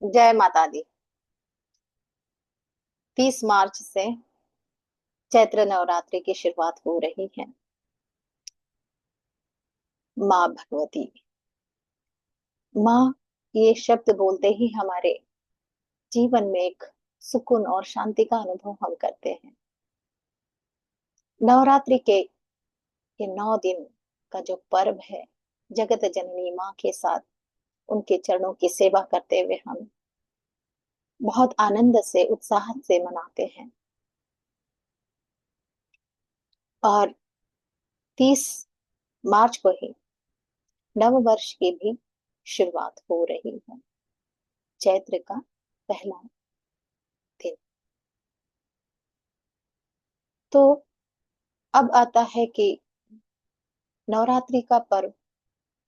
जय माता दी। 30 मार्च से चैत्र नवरात्रि की शुरुआत हो रही है। माँ भगवती, माँ, ये शब्द बोलते ही हमारे जीवन में एक सुकून और शांति का अनुभव हम करते हैं। नवरात्रि के ये 9 दिन का जो पर्व है, जगत जननी माँ के साथ उनके चरणों की सेवा करते हुए हम बहुत आनंद से उत्साह से मनाते हैं। और 30 मार्च को ही नव वर्ष की भी शुरुआत हो रही है। चैत्र का पहला दिन। तो अब आता है कि नवरात्रि का पर्व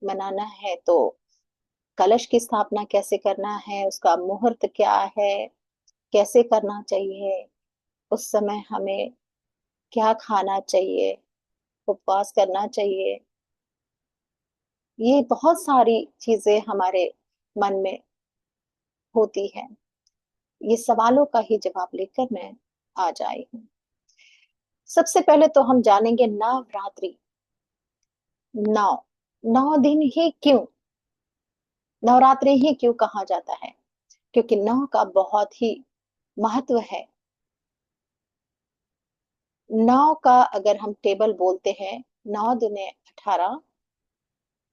मनाना है तो कलश की स्थापना कैसे करना है, उसका मुहूर्त क्या है, कैसे करना चाहिए, उस समय हमें क्या खाना चाहिए, उपवास करना चाहिए। ये बहुत सारी चीजें हमारे मन में होती है। ये सवालों का ही जवाब लेकर मैं आज आई हूँ। सबसे पहले तो हम जानेंगे नवरात्रि। नौ, 9 दिन ही क्यों, नवरात्रि ही क्यों कहा जाता है? क्योंकि नौ का बहुत ही महत्व है। नौ का अगर हम टेबल बोलते हैं, 9 दूने 18,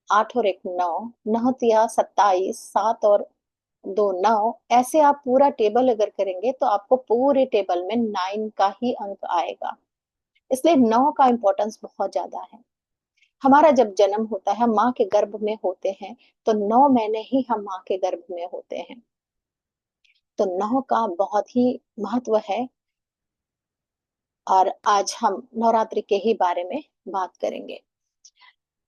8 और 1 9, नौ तिया 27, 7 और 2 9, ऐसे आप पूरा टेबल अगर करेंगे तो आपको पूरे टेबल में 9 का ही अंक आएगा। इसलिए नौ का इम्पोर्टेंस बहुत ज्यादा है। हमारा जब जन्म होता है, माँ के गर्भ में होते हैं, तो 9 महीने ही हम माँ के गर्भ में होते हैं। तो नौ का बहुत ही महत्व है। और आज हम नवरात्रि के ही बारे में बात करेंगे।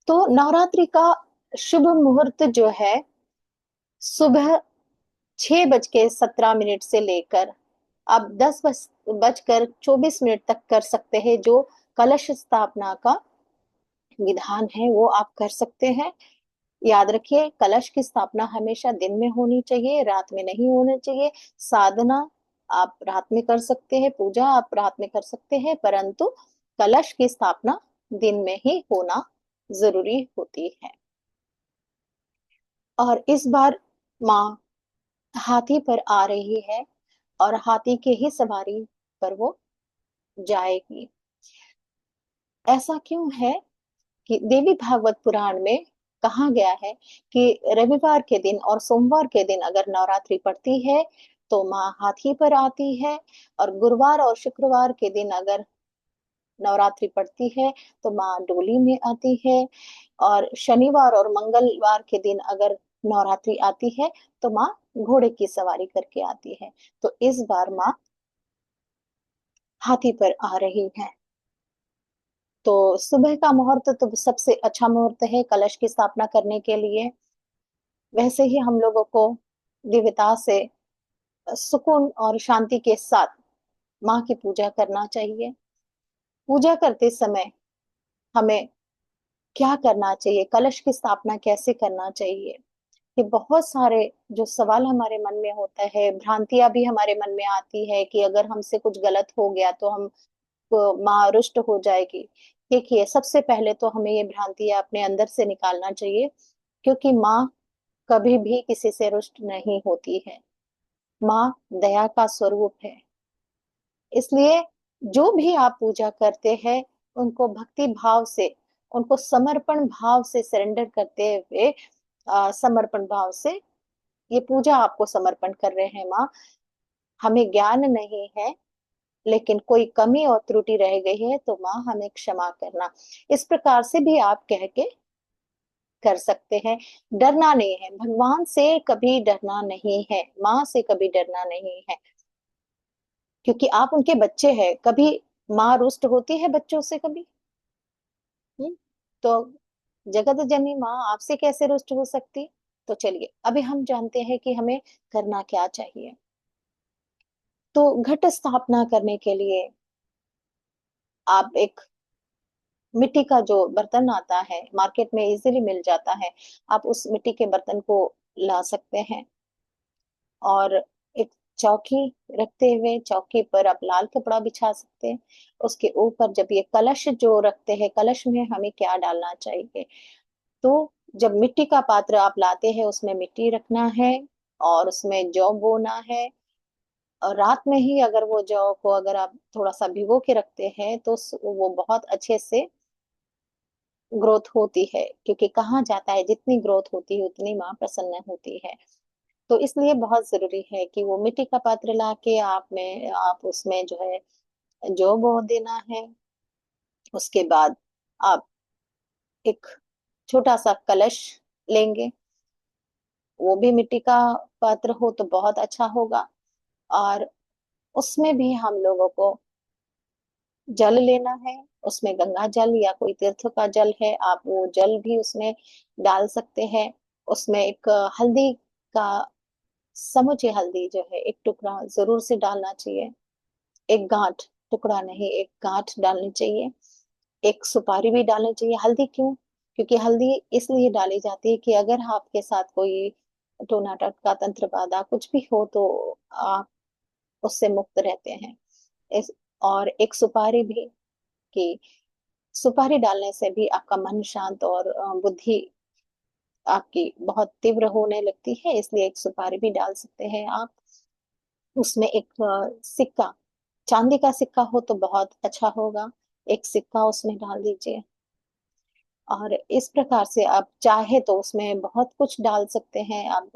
तो नवरात्रि का शुभ मुहूर्त जो है, सुबह 6:17 से लेकर आप 10:24 तक कर सकते हैं। जो कलश स्थापना का विधान है वो आप कर सकते हैं। याद रखिए, कलश की स्थापना हमेशा दिन में होनी चाहिए, रात में नहीं होनी चाहिए। साधना आप रात में कर सकते हैं, पूजा आप रात में कर सकते हैं, परंतु कलश की स्थापना दिन में ही होना जरूरी होती है। और इस बार माँ हाथी पर आ रही है और हाथी के ही सवारी पर वो जाएगी। ऐसा क्यों है कि देवी भागवत पुराण में कहा गया है कि रविवार के दिन और सोमवार के दिन अगर नवरात्रि पड़ती है तो माँ हाथी पर आती है, और गुरुवार और शुक्रवार के दिन अगर नवरात्रि पड़ती है तो माँ डोली में आती है, और शनिवार और मंगलवार के दिन अगर नवरात्रि आती है तो माँ घोड़े की सवारी करके आती है। तो इस बार माँ हाथी पर आ रही है। तो सुबह का मुहूर्त तो सबसे अच्छा मुहूर्त है कलश की स्थापना करने के लिए। वैसे ही हम लोगों को दिव्यता से, सुकून और शांति के साथ माँ की पूजा करना चाहिए। पूजा करते समय हमें क्या करना चाहिए, कलश की स्थापना कैसे करना चाहिए, ये बहुत सारे जो सवाल हमारे मन में होता है, भ्रांतियां भी हमारे मन में आती है कि अगर हमसे कुछ गलत हो गया तो हम माँ रुष्ट हो जाएगी। देखिए, सबसे पहले तो हमें ये भ्रांतियां अपने अंदर से निकालना चाहिए, क्योंकि माँ कभी भी किसी से रुष्ट नहीं होती है। माँ दया का स्वरूप है। इसलिए जो भी आप पूजा करते हैं, उनको भक्ति भाव से, उनको समर्पण भाव से सरेंडर करते हुए, समर्पण भाव से ये पूजा आपको समर्पण कर रहे हैं। माँ, हमें ज्ञान नहीं है, लेकिन कोई कमी और त्रुटि रह गई है तो माँ हमें क्षमा करना। इस प्रकार से भी आप कह के कर सकते हैं। डरना नहीं है, भगवान से कभी डरना नहीं है, माँ से कभी डरना नहीं है, क्योंकि आप उनके बच्चे हैं। कभी माँ रुष्ट होती है बच्चों से कभी? हम्म? तो जगत जननी माँ आपसे कैसे रुष्ट हो सकती? तो चलिए अभी हम जानते हैं कि हमें करना क्या चाहिए। तो घट स्थापना करने के लिए आप एक मिट्टी का जो बर्तन आता है, मार्केट में इजीली मिल जाता है, आप उस मिट्टी के बर्तन को ला सकते हैं। और एक चौकी रखते हुए, चौकी पर आप लाल कपड़ा बिछा सकते हैं। उसके ऊपर जब ये कलश जो रखते हैं, कलश में हमें क्या डालना चाहिए, तो जब मिट्टी का पात्र आप लाते हैं उसमें मिट्टी रखना है और उसमें जौ बोना है। और रात में ही अगर वो जौ को अगर आप थोड़ा सा भिगो के रखते हैं तो वो बहुत अच्छे से ग्रोथ होती है, क्योंकि कहा जाता है जितनी ग्रोथ होती है उतनी माँ प्रसन्न होती है। तो इसलिए बहुत जरूरी है कि वो मिट्टी का पात्र ला के आप उसमें जो है जौ बो देना है। उसके बाद आप एक छोटा सा कलश लेंगे, वो भी मिट्टी का पात्र हो तो बहुत अच्छा होगा। और उसमें भी हम लोगों को जल लेना है, उसमें गंगा जल या कोई तीर्थ का जल है, आप वो जल भी उसमें डाल सकते हैं। उसमें एक हल्दी का, समूची हल्दी जो है एक टुकड़ा जरूर से डालना चाहिए। एक गांठ, टुकड़ा नहीं, एक गांठ डालनी चाहिए। एक सुपारी भी डालनी चाहिए। हल्दी क्यों? क्योंकि हल्दी इसलिए डाली जाती है कि अगर आपके साथ कोई टोना टटका तंत्र बाधा कुछ भी हो तो आप उससे मुक्त रहते हैं। इस और एक सुपारी भी, कि सुपारी डालने से भी आपका मन शांत और बुद्धि आपकी बहुत तीव्र होने लगती है, इसलिए एक सुपारी भी डाल सकते हैं आप। उसमें एक सिक्का, चांदी का सिक्का हो तो बहुत अच्छा होगा, एक सिक्का उसमें डाल दीजिए। और इस प्रकार से आप चाहे तो उसमें बहुत कुछ डाल सकते हैं। आप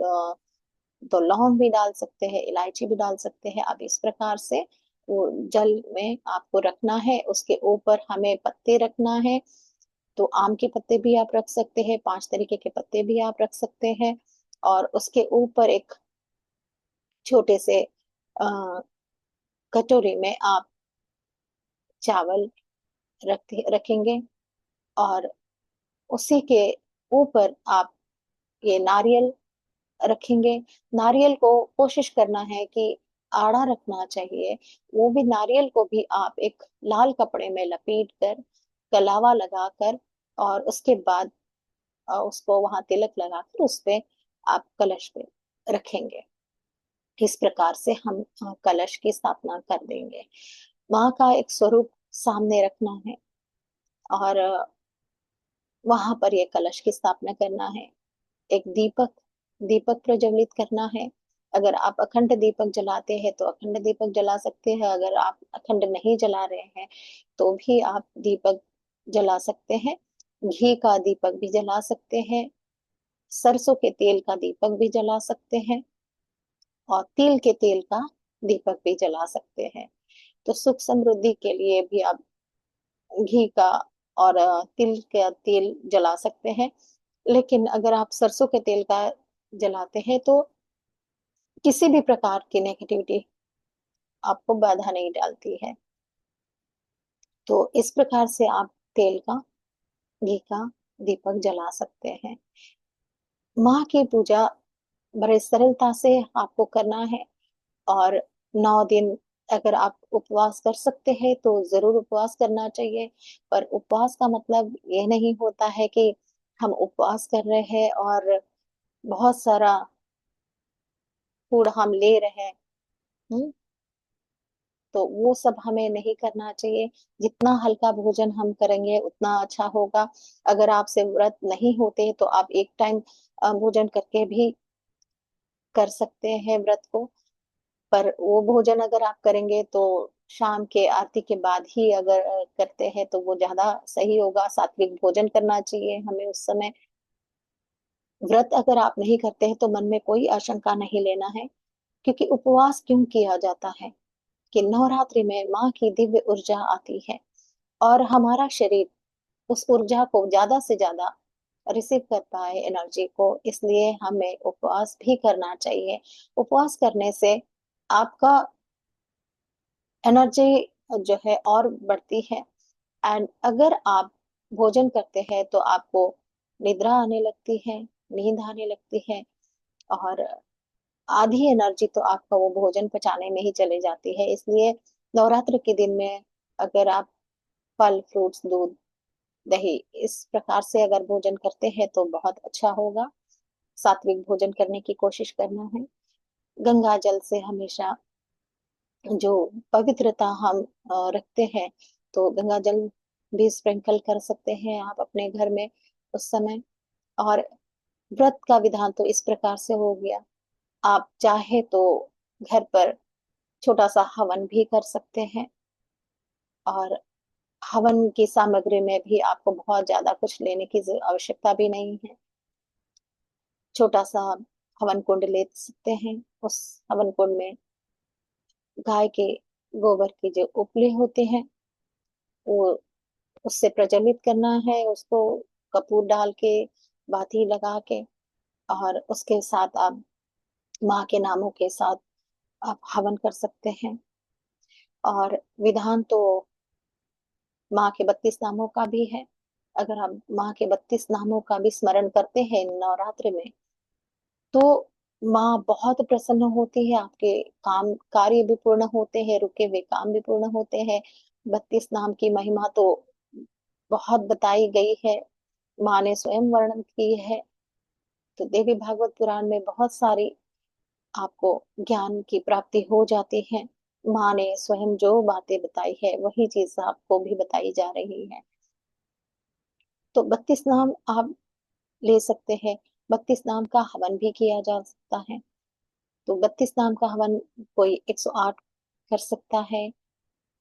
तो लौंग भी डाल सकते हैं, इलायची भी डाल सकते हैं। अब इस प्रकार से वो जल में आपको रखना है, उसके ऊपर हमें पत्ते रखना है। तो आम के पत्ते भी आप रख सकते हैं, 5 तरीके के पत्ते भी आप रख सकते हैं। और उसके ऊपर एक छोटे से कटोरी में आप चावल रखेंगे। और उसी के ऊपर आप ये नारियल रखेंगे। नारियल को कोशिश करना है कि आड़ा रखना चाहिए। वो भी नारियल को भी आप एक लाल कपड़े में लपेट कर, कलावा लगाकर, और उसके बाद उसको वहां तिलक लगाकर उस पे आप कलश पे रखेंगे। इस प्रकार से हम कलश की स्थापना कर देंगे। माँ का एक स्वरूप सामने रखना है और वहां पर ये कलश की स्थापना करना है। एक दीपक, दीपक प्रज्वलित करना है। अगर आप अखंड दीपक जलाते हैं तो अखंड दीपक जला सकते हैं, अगर आप अखंड नहीं जला रहे हैं तो भी आप दीपक जला सकते हैं। घी का दीपक भी जला सकते हैं, सरसों के तेल का दीपक भी जला सकते हैं, और तिल के तेल का दीपक भी जला सकते हैं। तो सुख समृद्धि के लिए भी आप घी का और तिल का तेल जला सकते हैं। लेकिन अगर आप सरसों के तेल का जलाते हैं तो किसी भी प्रकार की नेगेटिविटी आपको बाधा नहीं डालती है। तो इस प्रकार से आप तेल का, घी का दीपक जला सकते हैं। माँ की पूजा बड़े सरलता से आपको करना है। और 9 दिन अगर आप उपवास कर सकते हैं तो जरूर उपवास करना चाहिए। पर उपवास का मतलब ये नहीं होता है कि हम उपवास कर रहे हैं और बहुत सारा फूड हम ले रहे हैं। हम्म, तो वो सब हमें नहीं करना चाहिए। जितना हल्का भोजन हम करेंगे उतना अच्छा होगा। अगर आपसे व्रत नहीं होते तो आप एक टाइम भोजन करके भी कर सकते हैं व्रत को। पर वो भोजन अगर आप करेंगे तो शाम के आरती के बाद ही अगर करते हैं तो वो ज्यादा सही होगा। सात्विक भोजन करना चाहिए हमें उस समय। व्रत अगर आप नहीं करते हैं तो मन में कोई आशंका नहीं लेना है। क्योंकि उपवास क्यों किया जाता है, कि नवरात्रि में माँ की दिव्य ऊर्जा आती है और हमारा शरीर उस ऊर्जा को ज्यादा से ज्यादा रिसीव कर पाए, एनर्जी को, इसलिए हमें उपवास भी करना चाहिए। उपवास करने से आपका एनर्जी जो है और बढ़ती है। एंड अगर आप भोजन करते हैं तो आपको निद्रा आने लगती है, नींद आने लगती है। और आधी एनर्जी तो आपका वो भोजन पचाने में ही चली जाती है। इसलिए नवरात्र के दिन में अगर आप फल फ्रूट्स, दूध, दही इस प्रकार से अगर भोजन करते हैं तो बहुत अच्छा होगा। सात्विक भोजन करने की कोशिश करना है। गंगा जल से हमेशा जो पवित्रता हम रखते हैं, तो गंगा जल भी स्प्रिंकल कर सकते हैं आप अपने घर में उस समय। और व्रत का विधान तो इस प्रकार से हो गया। आप चाहे तो घर पर छोटा सा हवन भी कर सकते हैं। और हवन की सामग्री में भी आपको बहुत ज्यादा कुछ लेने की आवश्यकता भी नहीं है। छोटा सा हवन कुंड ले सकते हैं। उस हवन कुंड में गाय के गोबर के जो उपले होते हैं, वो उससे प्रज्वलित करना है उसको, कपूर डाल के, बाती लगा के। और उसके साथ आप माँ के नामों के साथ आप हवन कर सकते हैं। और विधान तो माँ के 32 नामों का भी है। अगर आप माँ के 32 नामों का भी स्मरण करते हैं नवरात्र में, तो माँ बहुत प्रसन्न होती है, आपके काम कार्य भी पूर्ण होते हैं, रुके हुए काम भी पूर्ण होते हैं। 32 नाम की महिमा तो बहुत बताई गई है, माँ ने स्वयं वर्णन की है। तो देवी भागवत पुराण में बहुत सारी आपको ज्ञान की प्राप्ति हो जाती है। माँ ने स्वयं जो बातें बताई है वही चीज आपको भी बताई जा रही है। तो 32 नाम आप ले सकते हैं। 32 नाम का हवन भी किया जा सकता है। तो 32 नाम का हवन कोई 108 कर सकता है,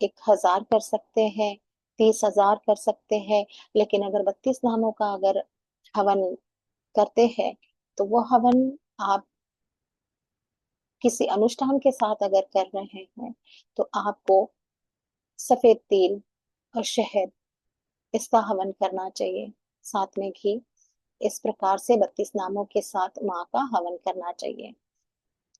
1000 कर सकते हैं, 30,000 कर सकते हैं। लेकिन अगर 32 नामों का अगर हवन करते हैं, तो वो हवन आप किसी अनुष्ठान के साथ अगर कर रहे हैं, तो आपको सफेद तिल और शहद, इसका हवन करना चाहिए, साथ में घी। इस प्रकार से 32 नामों के साथ माँ का हवन करना चाहिए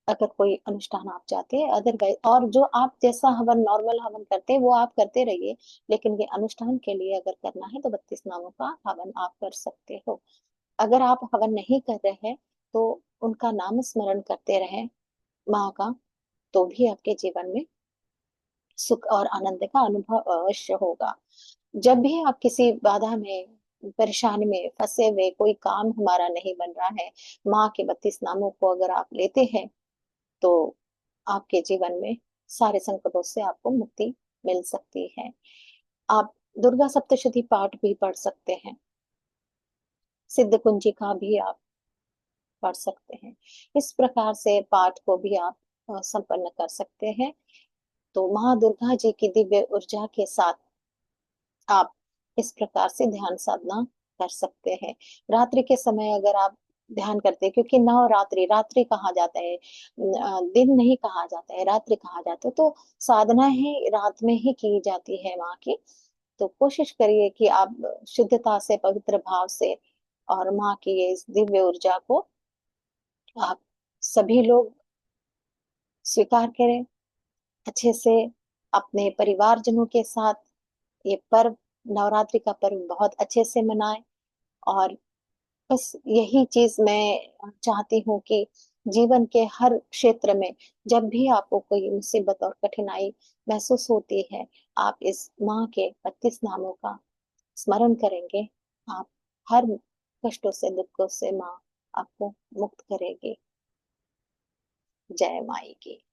अगर कोई अनुष्ठान आप चाहते हैं। अदरवाइज और जो आप जैसा हवन नॉर्मल हवन करते हैं वो आप करते रहिए, लेकिन ये अनुष्ठान के लिए अगर करना है तो 32 नामों का हवन आप कर सकते हो। अगर आप हवन नहीं कर रहे हैं, तो उनका नाम स्मरण करते रहे माँ का, तो भी आपके जीवन में सुख और आनंद का अनुभव अवश्य होगा। जब भी आप किसी बाधा में, परेशानी में फंसे हुए, कोई काम हमारा नहीं बन रहा है, माँ के 32 नामों को अगर आप लेते हैं, तो आपके जीवन में सारे संकटों से आपको मुक्ति मिल सकती है। आप दुर्गा सप्तशती पाठ भी पढ़ सकते हैं, सिद्ध कुंजी का भी आप पढ़ सकते हैं। इस प्रकार से पाठ को भी आप संपन्न कर सकते हैं। तो माँ दुर्गा जी की दिव्य ऊर्जा के साथ आप इस प्रकार से ध्यान साधना कर सकते हैं। रात्रि के समय अगर आप ध्यान करते हैं, क्योंकि नवरात्रि रात्रि कहा जाता है, दिन नहीं कहा जाता है, रात्रि कहा जाता है, तो साधना ही रात में ही की जाती है माँ की। तो कोशिश करिए कि आप शुद्धता से, पवित्र भाव से, और माँ की ये इस दिव्य ऊर्जा को आप सभी लोग स्वीकार करें अच्छे से, अपने परिवारजनों के साथ ये पर्व, नवरात्रि का पर्व बहुत अच्छे से मनाएं। और बस यही चीज मैं चाहती हूँ कि जीवन के हर क्षेत्र में जब भी आपको कोई मुसीबत और कठिनाई महसूस होती है, आप इस माँ के 32 नामों का स्मरण करेंगे, आप हर कष्टों से, दुखों से माँ आपको मुक्त करेगी। जय माई की।